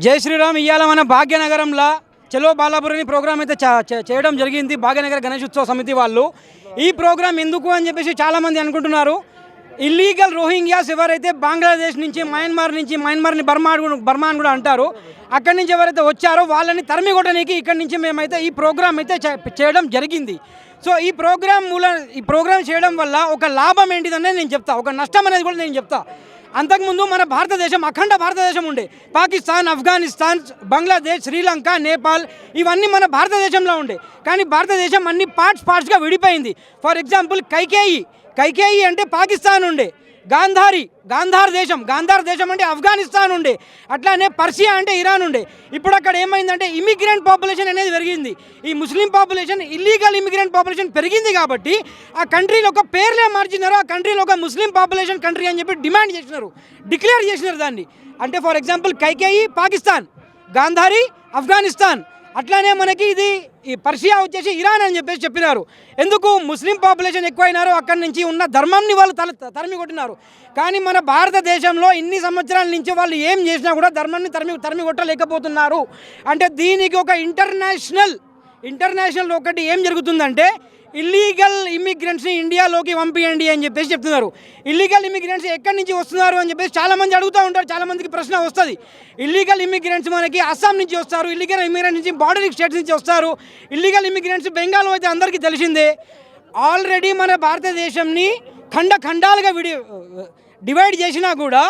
జై శ్రీరామ్. ఇవాళ మన భాగ్యనగరంలో చలో బాలాపురి ప్రోగ్రామ్ అయితే చేయడం జరిగింది భాగ్యనగర గణేష్ ఉత్సవ సమితి వాళ్ళు. ఈ ప్రోగ్రామ్ ఎందుకు అని చెప్పేసి చాలామంది అనుకుంటున్నారు. ఇల్లీగల్ రోహింగ్యాస్ ఎవరైతే బంగ్లాదేశ్ నుంచి మయన్మార్ని బర్మా అని కూడా అంటారు, అక్కడి నుంచి ఎవరైతే వచ్చారో వాళ్ళని తరిమి కొట్టడానికి ఇక్కడి నుంచి మేమైతే ఈ ప్రోగ్రామ్ అయితే చేయడం జరిగింది. సో ఈ ప్రోగ్రామ్ చేయడం వల్ల ఒక లాభం ఏంటిదనేది నేను చెప్తా, ఒక నష్టం అనేది కూడా నేను చెప్తా. అంతకుముందు మన భారతదేశం అఖండ భారతదేశం ఉండే. పాకిస్తాన్, ఆఫ్ఘనిస్తాన్, బంగ్లాదేశ్, శ్రీలంక, నేపాల్ ఇవన్నీ మన భారతదేశంలో ఉండే. కానీ భారతదేశం అన్ని పార్ట్స్గా విడిపోయింది. ఫర్ ఎగ్జాంపుల్ కైకేయి అంటే పాకిస్తాన్ ఉండే, గాంధార్ దేశం అంటే ఆఫ్ఘనిస్తాన్ ఉండే, అట్లానే పర్షియా అంటే ఇరాన్ ఉండే. ఇప్పుడు అక్కడ ఏమైందంటే ఇమిగ్రెంట్ పాపులేషన్ అనేది పెరిగింది. ఈ ముస్లిం పాపులేషన్, ఇల్లీగల్ ఇమిగ్రెంట్ పాపులేషన్ పెరిగింది కాబట్టి ఆ కంట్రీలో ఒక పేర్లే మార్చినారు. ఆ కంట్రీలో ఒక ముస్లిం పాపులేషన్ కంట్రీ అని చెప్పి డిక్లేర్ చేసినారు దాన్ని. అంటే ఫర్ ఎగ్జాంపుల్ కైకేయి పాకిస్తాన్, గాంధారి ఆఫ్ఘనిస్తాన్, అట్లానే మనకి ఇది ఈ పర్షియా వచ్చేసి ఇరాన్ అని చెప్పేసి చెప్పినారు. ఎందుకు? ముస్లిం పాపులేషన్ ఎక్కువైనారు, అక్కడి నుంచి ఉన్న ధర్మంని వాళ్ళు తరిమి కొట్టినారు. కానీ మన భారతదేశంలో ఇన్ని సంవత్సరాల నుంచి వాళ్ళు ఏం చేసినా కూడా ధర్మాన్ని తరిమి కొట్టలేకపోతున్నారు. అంటే దీనికి ఒక ఇంటర్నేషనల్ ఒకటి ఏం జరుగుతుందంటే ఇల్లీగల్ ఇమిగ్రెంట్స్ని ఇండియాలోకి పంపియండి అని చెప్పేసి చెప్తున్నారు. ఇల్లీగల్ ఇమిగ్రెంట్స్ ఎక్కడి నుంచి వస్తున్నారు అని చెప్పేసి చాలామంది అడుగుతూ ఉంటారు. చాలామందికి ప్రశ్న వస్తుంది. ఇల్లీగల్ ఇమిగ్రెంట్స్ మనకి అస్సాం నుంచి వస్తారు, ఇల్లీగల్ ఇమిగ్రెంట్స్ నుంచి బార్డర్ స్టేట్స్ నుంచి వస్తారు, ఇల్లీగల్ ఇమిగ్రెంట్స్ బెంగాల్ అయితే అందరికీ తెలిసిందే. ఆల్రెడీ మన భారతదేశంని ఖండాలుగా డివైడ్ చేసినా కూడా,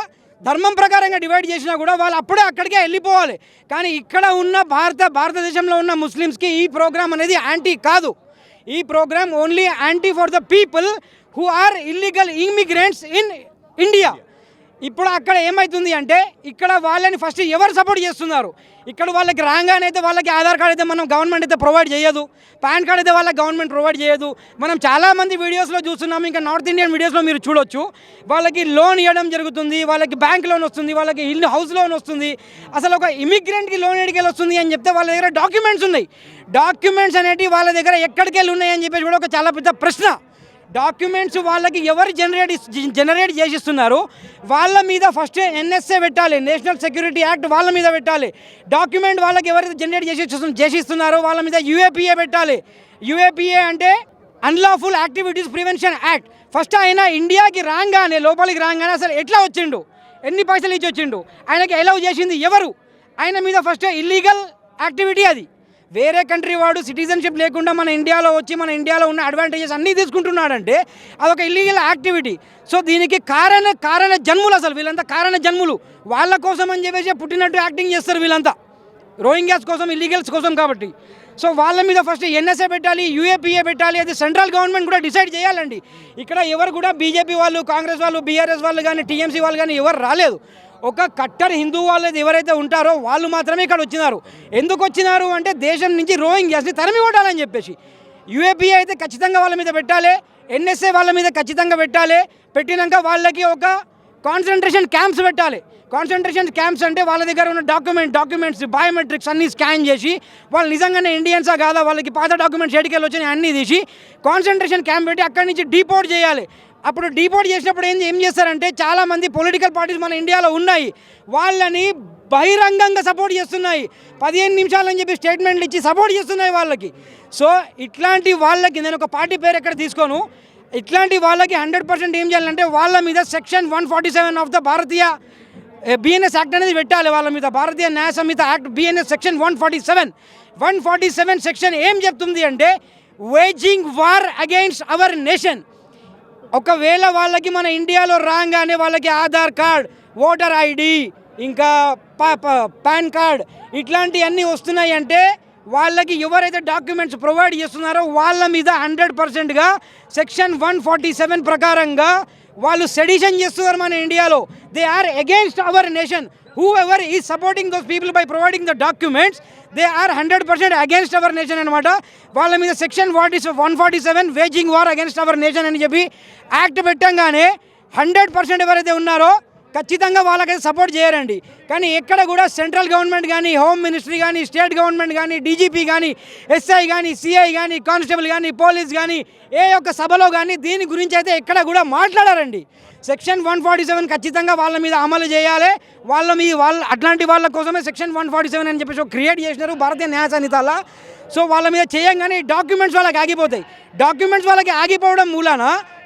ధర్మం ప్రకారంగా డివైడ్ చేసినా కూడా వాళ్ళు అప్పుడే అక్కడికే వెళ్ళిపోవాలి. కానీ ఇక్కడ ఉన్న భారతదేశంలో ఉన్న ముస్లిమ్స్కి ఈ ప్రోగ్రామ్ అనేది యాంటీ కాదు. ఈ program only anti for the people who are illegal immigrants in India. ఇప్పుడు అక్కడ ఏమవుతుంది అంటే ఇక్కడ వాళ్ళని ఫస్ట్ ఎవరు సపోర్ట్ చేస్తున్నారు? ఇక్కడ వాళ్ళకి రాగానే అయితే వాళ్ళకి ఆధార్ కార్డ్ అయితే మనం గవర్నమెంట్ అయితే ప్రొవైడ్ చేయదు, పాన్ కార్డ్ అయితే వాళ్ళకి గవర్నమెంట్ ప్రొవైడ్ చేయదు. మనం చాలామంది వీడియోస్లో చూస్తున్నాము, ఇంకా నార్త్ ఇండియన్ వీడియోస్లో మీరు చూడొచ్చు. వాళ్ళకి లోన్ ఇవ్వడం జరుగుతుంది, వాళ్ళకి బ్యాంక్ లోన్ వస్తుంది, వాళ్ళకి హౌస్ లోన్ వస్తుంది. అసలు ఒక ఇమిగ్రెంట్కి లోన్ ఎక్కడికి వస్తుంది అని చెప్తే వాళ్ళ దగ్గర డాక్యుమెంట్స్ ఉన్నాయి. డాక్యుమెంట్స్ అనేవి వాళ్ళ దగ్గర ఎక్కడికి వెళ్ళి ఉన్నాయని చెప్పేసి కూడా ఒక చాలా పెద్ద ప్రశ్న. డాక్యుమెంట్స్ వాళ్ళకి ఎవరు జనరేట్ చేసిస్తున్నారు? వాళ్ళ మీద ఫస్ట్ ఎన్ఎస్ఏ పెట్టాలి, నేషనల్ సెక్యూరిటీ యాక్ట్ వాళ్ళ మీద పెట్టాలి. డాక్యుమెంట్ వాళ్ళకి ఎవరైతే జనరేట్ చేసిస్తున్నారో వాళ్ళ మీద యూఏపీఏ పెట్టాలి. యూఏపీఏ అంటే unlawful activities prevention act. First ఆయన ఇండియాకి లోపలికి రాగానే అసలు ఎట్లా వచ్చిండు, ఎన్ని పైసలు ఇచ్చి వచ్చిండు, ఆయనకి అలౌ చేసింది ఎవరు? ఆయన మీద ఫస్ట్ ఇల్లీగల్ యాక్టివిటీ అది. వేరే కంట్రీ వాడు సిటిజన్షిప్ లేకుండా మన ఇండియాలో వచ్చి మన ఇండియాలో ఉన్న అడ్వాంటేజెస్ అన్నీ తీసుకుంటున్నాడంటే అదొక ఇల్లీగల్ యాక్టివిటీ. సో దీనికి కారణ జన్ములు, అసలు వీళ్ళంతా కారణ జన్ములు. వాళ్ళ కోసం అని చెప్పేసి పుట్టినట్టు యాక్టింగ్ చేస్తారు వీళ్ళంతా, రోహింగ్యాస్ కోసం, ఇల్లీగల్స్ కోసం కాబట్టి. సో వాళ్ళ మీద ఫస్ట్ ఎన్ఎస్ఏ పెట్టాలి, యూఏపీఏ పెట్టాలి. అది సెంట్రల్ గవర్నమెంట్ కూడా డిసైడ్ చేయాలండి. ఇక్కడ ఎవరు కూడా బీజేపీ వాళ్ళు, కాంగ్రెస్ వాళ్ళు, బీఆర్ఎస్ వాళ్ళు కానీ, టీఎంసీ వాళ్ళు కానీ ఎవరు రాలేదు. ఒక కట్టర్ హిందూ వాళ్ళు ఎవరైతే ఉంటారో వాళ్ళు మాత్రమే ఇక్కడ వచ్చినారు. ఎందుకు వచ్చినారు అంటే దేశం నుంచి రోహింగ్యాస్ని తరిమి కొట్టాలని చెప్పేసి. యూఏపీఏ అయితే ఖచ్చితంగా వాళ్ళ మీద పెట్టాలి, ఎన్ఎస్ఏ వాళ్ళ మీద ఖచ్చితంగా పెట్టాలి. పెట్టినాక వాళ్ళకి ఒక కాన్సన్ట్రేషన్ క్యాంప్స్ పెట్టాలి. కాన్సన్ట్రేషన్ క్యాంప్స్ అంటే వాళ్ళ దగ్గర ఉన్న డాక్యుమెంట్స్ బయోమెట్రిక్స్ అన్నీ స్కాన్ చేసి వాళ్ళు నిజంగానే ఇండియన్సా కాదా, వాళ్ళకి పాత డాక్యుమెంట్స్ ఎడికెళ్ళి వచ్చినాయి అన్నీ తీసి కాన్సన్ట్రేషన్ క్యాంప్ పెట్టి అక్కడి నుంచి డిపోర్ట్ చేయాలి. అప్పుడు డిపోర్ట్ చేసినప్పుడు ఏం చేస్తారంటే చాలామంది పొలిటికల్ పార్టీస్ మన ఇండియాలో ఉన్నాయి, వాళ్ళని బహిరంగంగా సపోర్ట్ చేస్తున్నాయి. 15 నిమిషాలని చెప్పి స్టేట్మెంట్లు ఇచ్చి సపోర్ట్ చేస్తున్నాయి వాళ్ళకి. సో ఇట్లాంటి వాళ్ళకి నేను ఒక పార్టీ పేరు ఎక్కడ తీసుకోను. ఇట్లాంటి వాళ్ళకి 100% ఏం చేయాలంటే వాళ్ళ మీద section 147 of the Bharatiya BNS act అనేది పెట్టాలి. వాళ్ళ మీద భారతీయ న్యాయ సంహిత యాక్ట్ బిఎన్ఎస్ సెక్షన్ 147 సెక్షన్ ఏం చెప్తుంది అంటే waging war against our nation. ఒకవేళ వాళ్ళకి మన ఇండియాలో రాగానే వాళ్ళకి ఆధార్ కార్డ్, ఓటర్ ఐడి, ఇంకా పాన్ కార్డ్ ఇట్లాంటివన్నీ వస్తున్నాయి అంటే వాళ్ళకి ఎవరైతే డాక్యుమెంట్స్ ప్రొవైడ్ చేస్తున్నారో వాళ్ళ మీద 100%గా సెక్షన్ 147 ప్రకారంగా వాళ్ళు సెడిషన్ చేస్తున్నారు మన ఇండియాలో. They are against our nation. whoever is supporting those people by providing the documents, they are 100% against our nation అనమాట. వాళ్ళ మీద section 147 waging war against our nation అని చెప్పి యాక్ట్ పెట్టంగానే 100% ఎవరైతే ఉన్నారో ఖచ్చితంగా వాళ్ళకైతే సపోర్ట్ చేయరండి. కానీ ఎక్కడ కూడా సెంట్రల్ గవర్నమెంట్ కానీ, హోమ్ మినిస్ట్రీ కానీ, స్టేట్ గవర్నమెంట్ కానీ, డీజీపీ కానీ, ఎస్ఐ కానీ, సిఐ కానీ, కానిస్టేబుల్ కానీ, పోలీస్ కానీ ఏ ఒక్క సభలో కానీ దీని గురించి అయితే ఎక్కడ కూడా మాట్లాడారండి. సెక్షన్ 147 ఖచ్చితంగా వాళ్ళ మీద అమలు చేయాలి. వాళ్ళ అట్లాంటి వాళ్ళ కోసమే సెక్షన్ 147 అని చెప్పేసి క్రియేట్ చేసినారు భారతీయ న్యాయ సంహితలో. సో వాళ్ళ మీద చేయంగానే డాక్యుమెంట్స్ వాళ్ళకి ఆగిపోతాయి. డాక్యుమెంట్స్ వాళ్ళకి ఆగిపోవడం మూలాన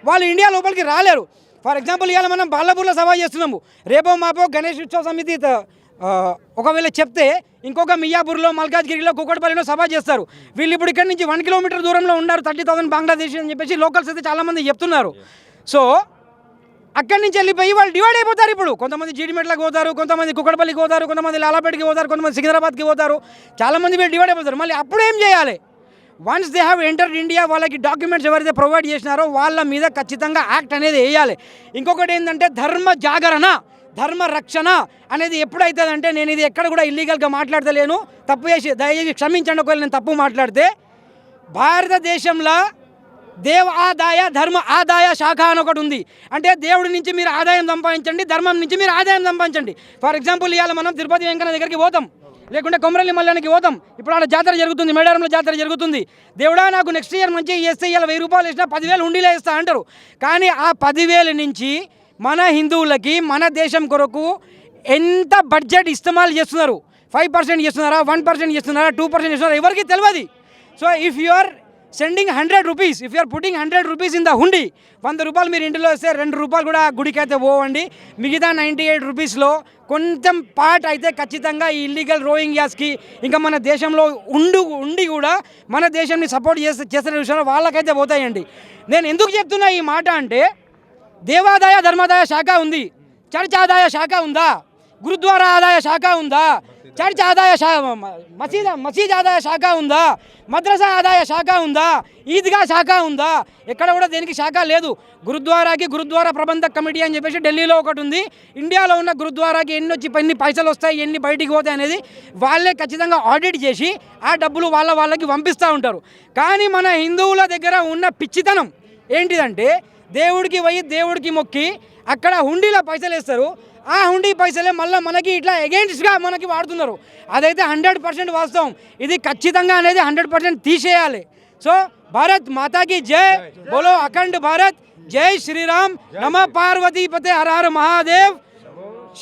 వాళ్ళు ఇండియా లోపలికి రాలేరు. ఫర్ ఎగ్జాంపుల్ ఇవాళ మనం బాలపూర్లో సభ చేస్తున్నాము. రేపో మాపో గణేష్ ఉత్సవ సమితి ఒకవేళ చెప్తే ఇంకొక మియాపూర్లో, మల్కాజ్గిరిలో, కుక్కడపల్లిలో సభ చేస్తారు. వీళ్ళు ఇప్పుడు ఇక్కడ నుంచి 1 కిలోమీటర్ దూరంలో ఉన్నారు. 30,000 బంగ్లాదేశ్ అని చెప్పేసి లోకల్స్ అయితే చాలామంది చెప్తున్నారు. సో అక్కడి నుంచి వెళ్ళిపోయి వాళ్ళు డివైడ్ అయిపోతారు. ఇప్పుడు కొంతమంది జీడిమెట్లకు పోతారు, కొంతమంది కుక్కడపల్లికి పోతారు, కొంతమంది లాలాపేటకి పోతారు, కొంతమంది సికింద్రాబాద్కి పోతారు. చాలామంది వీళ్ళు డివైడ్ అయిపోతారు. మళ్ళీ అప్పుడు ఏం చేయాలి? Once they have entered India, వాళ్ళకి డాక్యుమెంట్స్ ఎవరైతే ప్రొవైడ్ చేసినారో వాళ్ళ మీద ఖచ్చితంగా యాక్ట్ అనేది వేయాలి. ఇంకొకటి ఏంటంటే ధర్మ జాగరణ, ధర్మ రక్షణ అనేది ఎప్పుడైతుందంటే, నేను ఇది ఎక్కడ కూడా ఇల్లీగల్గా మాట్లాడతలేను, తప్పు చేసి దయచేసి క్షమించండి ఒకవేళ నేను తప్పు మాట్లాడితే. భారతదేశంలో దేవ ఆదాయ ధర్మ ఆదాయ శాఖ అని ఒకటి ఉంది. అంటే దేవుడి నుంచి మీరు ఆదాయం సంపాదించండి, ధర్మం నుంచి మీరు ఆదాయం సంపాదించండి. ఫర్ ఎగ్జాంపుల్ ఇవాళ మనం తిరుపతి వెంకన్న దగ్గరికి పోతాం, లేకుంటే కొమరల్లి మల్లానికి పోతాం. ఇప్పుడు ఆడ జాతర జరుగుతుంది, మేడారంలో జాతర జరుగుతుంది. దేవుడా నాకు నెక్స్ట్ ఇయర్ మంచి వేస్తే ఇలా 1000 రూపాయలు వేసినా 10,000 ఉండిలే వేస్తా అంటారు. కానీ ఆ 10,000 నుంచి మన హిందువులకి, మన దేశం కొరకు ఎంత బడ్జెట్ ఇస్తమాలు చేస్తున్నారు? 5% చేస్తున్నారా, 1% చేస్తున్నారా, 2% చేస్తున్నారా, ఎవరికి తెలియదు. So if you are sending 100 rupees, if you are putting 100 rupees in the hundi, 100 రూపాయలు మీరు ఇంటిలో వస్తే 2 రూపాయలు కూడా గుడికి అయితే పోవండి. మిగతా 98 రూపీస్లో కొంచెం పార్ట్ అయితే ఖచ్చితంగా ఈ ఇల్లీగల్ రోహింగ్యాస్కి, ఇంకా మన దేశంలో ఉండి కూడా మన దేశాన్ని సపోర్ట్ చేస్తున్న విషయంలో వాళ్ళకైతే పోతాయండి. నేను ఎందుకు చెప్తున్నా ఈ మాట అంటే, దేవాదాయ ధర్మాదాయ శాఖ ఉంది, చర్చ్ ఆదాయ శాఖ ఉందా, గురుద్వారా ఆదాయ శాఖ ఉందా, చర్చ్ ఆదాయ మసీద్ ఆదాయ శాఖ ఉందా, మద్రసా ఆదాయ శాఖ ఉందా, ఈద్గా శాఖ ఉందా? ఎక్కడ కూడా దేనికి శాఖ లేదు. గురుద్వారాకి గురుద్వారా ప్రబంధక్ కమిటీ అని చెప్పేసి ఢిల్లీలో ఒకటి ఉంది. ఇండియాలో ఉన్న గురుద్వారాకి ఎన్ని పైసలు వస్తాయి, ఎన్ని బయటికి పోతాయి అనేది వాళ్ళే ఖచ్చితంగా ఆడిట్ చేసి ఆ డబ్బులు వాళ్ళకి పంపిస్తూ ఉంటారు. కానీ మన హిందువుల దగ్గర ఉన్న పిచ్చితనం ఏంటిదంటే, దేవుడికి పోయి దేవుడికి మొక్కి అక్కడ హుండీలో పైసలు వేస్తారు. ఆ హుండీ పైసలే మళ్ళీ మనకి ఇట్లా అగెయిన్స్ట్గా మనకి వాడుతున్నారు. అదైతే 100% వాస్తవం. ఇది ఖచ్చితంగా అనేది 100% తీసేయాలి. సో భారత్ మాతాకి జై, బోలో అఖండ్ భారత్, జై శ్రీరామ్, నమ పార్వతీపతే, హర హర మహాదేవ్,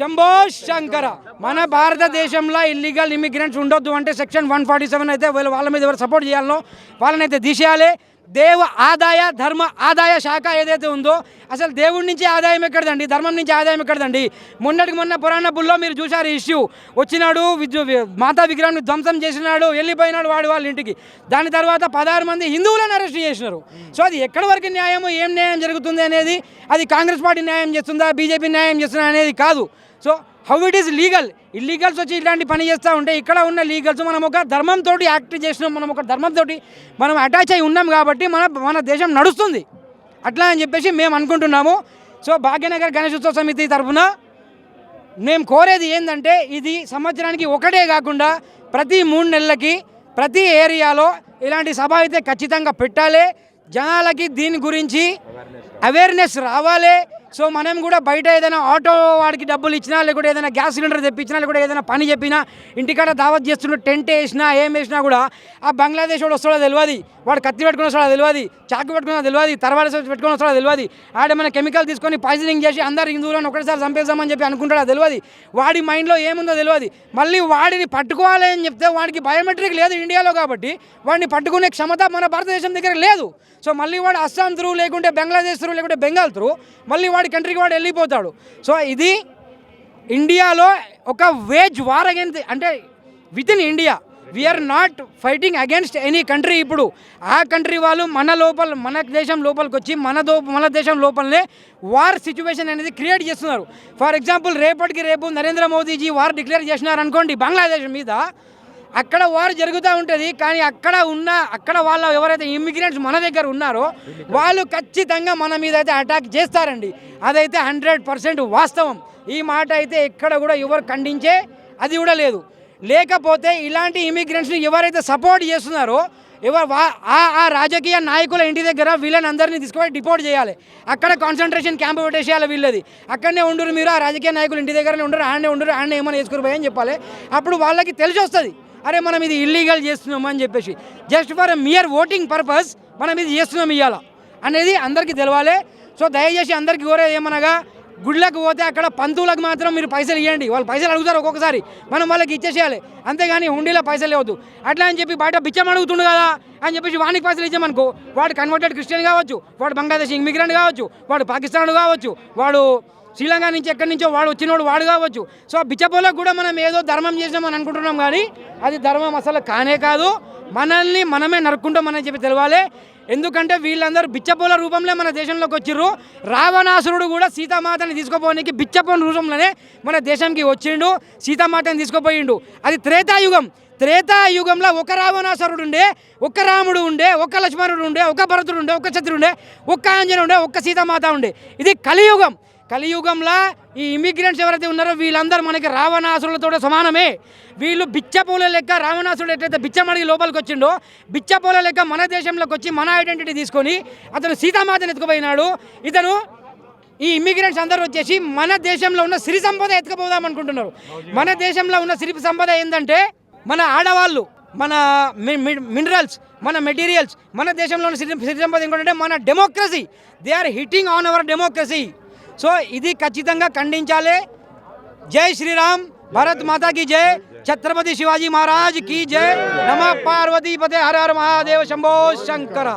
శంభో శంకర. మన భారతదేశంలో ఇల్లీగల్ ఇమిగ్రెంట్స్ ఉండొద్దు అంటే సెక్షన్ 147 అయితే వాళ్ళ మీద ఎవరు సపోర్ట్ చేయాలనో వాళ్ళనైతే తీసేయాలి. దేవ ఆదాయ ధర్మ ఆదాయ శాఖ ఏదైతే ఉందో, అసలు దేవుడి నుంచి ఆదాయం ఎక్కడదండి, ధర్మం నుంచి ఆదాయం ఎక్కడదండి? మొన్న పురాణపుల్లో మీరు చూశారు ఇష్యూ వచ్చినాడు, మాతా విగ్రహాన్ని ధ్వంసం చేసినాడు, వెళ్ళిపోయినాడు వాళ్ళ ఇంటికి. దాని తర్వాత 16 మంది హిందువులను అరెస్ట్ చేసినారు. సో అది ఎక్కడి వరకు న్యాయము, ఏం న్యాయం జరుగుతుంది అనేది, అది కాంగ్రెస్ పార్టీ న్యాయం చేస్తుందా, బీజేపీ న్యాయం చేస్తుందా అనేది కాదు. So how it is legal? Illegals వచ్చి ఇలాంటి పని చేస్తూ ఉంటే, ఇక్కడ ఉన్న లీగల్స్ మనం ఒక ధర్మంతో యాక్ట్ చేసినాం, మనం ఒక ధర్మంతో మనం అటాచ్ అయి ఉన్నాం కాబట్టి మన దేశం నడుస్తుంది. అట్లా అని చెప్పేసి మేము అనుకుంటున్నాము. సో భాగ్యనగర్ గణేష్ ఉత్సవ సమితి తరఫున మేము కోరేది ఏంటంటే, ఇది సంవత్సరానికి ఒకటే కాకుండా ప్రతి 3 నెలలకి ప్రతి ఏరియాలో ఇలాంటి సభ అయితే ఖచ్చితంగా పెట్టాలి. జనాలకి దీని గురించి అవేర్నెస్ రావాలి. సో మనం కూడా బయట ఏదైనా ఆటో వాడికి డబ్బులు ఇచ్చినా, లేకుంటే ఏదైనా గ్యాస్ సిలిండర్ తెప్పించినా, లేకుంటే ఏదైనా పని చెప్పినా, ఇంటికాడ దావత్ చేస్తున్న టెంట్ వేసినా, ఏం వేసినా కూడా ఆ బంగ్లాదేశ్ వాడు వస్తాడో తెలియదు, వాడు కత్తి పెట్టుకుని వస్తాడో తెలియదు, చాకు పెట్టుకున్నా తెలియదు, తర్వాత పెట్టుకుని వస్తాడో తెలియదు, ఆడేమైనా కెమికల్ తీసుకొని పాయిజనింగ్ చేసి అందరు హిందువులను ఒకటిసారి చంపేద్దామని చెప్పి అనుకుంటాడో తెలియదు, వాడి మైండ్లో ఏముందో తెలియదు. మళ్ళీ వాడిని పట్టుకోవాలి అని చెప్తే వాడికి బయోమెట్రిక్ లేదు ఇండియాలో, కాబట్టి వాడిని పట్టుకునే క్షమత మన భారతదేశం దగ్గర లేదు. సో మళ్ళీ వాడు అస్సాం త్రూ, లేకుంటే బంగ్లాదేశ్ త్రూ, లేకుంటే బెంగాల్ త్రూ మళ్ళీ వాడి కంట్రీకి వాడు వెళ్ళిపోతాడు. సో ఇది ఇండియాలో ఒక వేజ్ వార్ అగైన్స్, అంటే within India we are not fighting against any country. ఇప్పుడు ఆ కంట్రీ వాళ్ళు మన దేశం లోపలికి వచ్చి మన దేశం లోపలనే వార్ సిచ్యువేషన్ అనేది క్రియేట్ చేస్తున్నారు. ఫర్ ఎగ్జాంపుల్ రేపటికి రేపు నరేంద్ర మోదీజీ వార్ డిక్లేర్ చేసినారనుకోండి బంగ్లాదేశ్ మీద, అక్కడ వారు జరుగుతూ ఉంటుంది. కానీ అక్కడ వాళ్ళ ఎవరైతే ఇమ్మిగ్రెంట్స్ మన దగ్గర ఉన్నారో వాళ్ళు ఖచ్చితంగా మన మీద అయితే అటాక్ చేస్తారండి. అదైతే 100% వాస్తవం. ఈ మాట అయితే ఎక్కడ కూడా ఎవరు ఖండించే అది కూడా లేదు. లేకపోతే ఇలాంటి ఇమిగ్రెంట్స్ని ఎవరైతే సపోర్ట్ చేస్తున్నారో ఆ రాజకీయ నాయకుల ఇంటి దగ్గర వీళ్ళని అందరినీ తీసుకుపోయి డిపోర్ట్ చేయాలి, అక్కడ కాన్సన్ట్రేషన్ క్యాంప్ పెట్టేసేయాలి వీళ్ళది, అక్కడనే ఉండరు మీరు, ఆ రాజకీయ నాయకులు ఇంటి దగ్గరనే ఉండరు, ఆడనే ఏమైనా వేసుకుని అని చెప్పాలి. అప్పుడు వాళ్ళకి తెలిసి వస్తుంది, అరే మనం ఇది ఇల్లీగల్ చేస్తున్నాము అని చెప్పేసి, just for mere voting purpose మనం ఇది చేస్తున్నాం ఇవ్వాల అనేది అందరికీ తెలవాలి. సో దయచేసి అందరికీ కోరేది ఏమనగా, గుళ్ళకు పోతే అక్కడ పంతువులకు మాత్రం మీరు పైసలు ఇవ్వండి, వాళ్ళు పైసలు అడుగుతారు ఒక్కొక్కసారి, మనం వాళ్ళకి ఇచ్చేసేయాలి, అంతేగాని హుండీలో పైసలు ఇవ్వద్దు. అట్లా అని చెప్పి బయట బిచ్చం అడుగుతుండు కదా అని చెప్పేసి వానికి పైసలు ఇచ్చామనుకో, వాడు కన్వర్టెడ్ క్రిస్టియన్ కావచ్చు, వాడు బంగ్లాదేశ్ ఇమిగ్రెంట్ కావచ్చు, వాడు పాకిస్తాన్ కావచ్చు, వాడు శ్రీలంక నుంచి ఎక్కడి నుంచో వాడు వచ్చినోడు వాడు కావచ్చు. సో బిచ్చపోలకు కూడా మనం ఏదో ధర్మం చేసినామని అనుకుంటున్నాం, కానీ అది ధర్మం అసలు కానే కాదు. మనల్ని మనమే నరుక్కుంటామని చెప్పి తెలవాలి. ఎందుకంటే వీళ్ళందరూ బిచ్చపోల రూపంలో మన దేశంలోకి వచ్చిర్రు. రావణాసురుడు కూడా సీతామాతని తీసుకుపోవడానికి బిచ్చపోల రూపంలోనే మన దేశంకి వచ్చిండు, సీతామాతని తీసుకుపోయిండు. అది త్రేతాయుగంలో ఒక రావణాసురుడు ఉండే, ఒక రాముడు ఉండే, ఒక లక్ష్మణుడు ఉండే, ఒక భరతుడు ఉండే, ఒక శత్రుడు ఉండే, ఒక్క ఆంజనేయుడు ఉండే, ఒక్క సీతామాత ఉండే. ఇది కలియుగంలో ఈ ఇమిగ్రెంట్స్ ఎవరైతే ఉన్నారో వీళ్ళందరూ మనకి రావణాసురులతో సమానమే. వీళ్ళు బిచ్చపోల లెక్క, రావణాసురుడు ఎట్లయితే బిచ్చమడిగి లోపలికి వచ్చిండో, బిచ్చపోల లెక్క మన దేశంలోకి వచ్చి మన ఐడెంటిటీ తీసుకొని అతను సీతామాతను ఎత్తుకుపోయినాడు. ఇతను ఈ ఇమిగ్రెంట్స్ అందరూ వచ్చేసి మన దేశంలో ఉన్న సిరి సంపద ఎత్తుకుపోదాం అనుకుంటున్నారు. మన దేశంలో ఉన్న సిరి సంపద ఏంటంటే మన ఆడవాళ్ళు, మన మినరల్స్, మన మెటీరియల్స్. మన దేశంలో ఉన్న సిరి సంపద ఏంటంటే మన democracy. They are hitting on our democracy. So ఇది ఖచ్చితంగా ఖండించాలి. జై శ్రీరామ్, భారత్ మాతా की जय, छत्रपति शिवाजी महाराज की जय, नमः पार्वती पते हर हर महादेव शंभो शंकर.